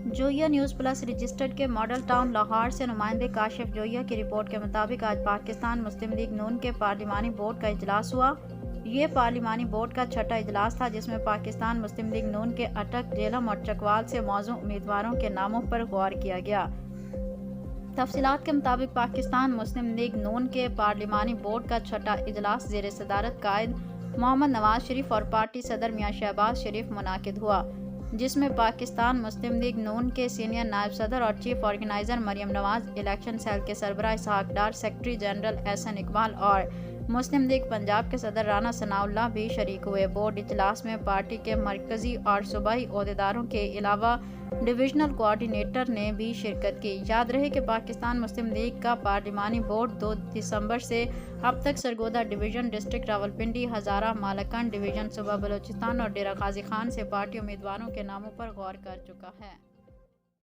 جویا news plus registered کے model town Lahore سے نمائندے کاشف جویا کی رپورٹ کے مطابق آج پاکستان مسلم لیگ نون کے پارلیمانی بورڈ کا اجلاس ہوا۔ یہ پارلیمانی بورڈ کا چھٹا اجلاس تھا جس میں پاکستان مسلم لیگ نون کے اٹک، جہلم اور چکوال سے موزوں امیدواروں کے ناموں پر غور کیا گیا۔ تفصیلات کے مطابق پاکستان مسلم لیگ نون کے پارلیمانی بورڈ کا چھٹا اجلاس زیر صدارت قائد محمد نواز شریف اور پارٹی صدر میاں شہباز شریف منعقد ہوا، جس میں پاکستان مسلم لیگ نون کے سینئر نائب صدر اور chief organiser Maryam Nawaz, election cell کے سربراہ اسحاق ڈار، سیکرٹری جنرل احسن اقبال اور مسلم لیگ پنجاب کے صدر رانا ثناء اللہ بھی شریک ہوئے۔ بورڈ اجلاس میں پارٹی کے مرکزی اور صوبائی عہدیداروں کے علاوہ ڈویژنل کوآرڈینیٹر نے بھی شرکت کی۔ یاد رہے کہ پاکستان مسلم لیگ کا پارلیمانی بورڈ 2 دسمبر سے اب تک Sargodha division, district Rawalpindi, Hazara, Malakand division, صوبہ بلوچستان اور ڈیرہ غازی خان سے پارٹی امیدواروں کے ناموں پر غور کر چکا ہے۔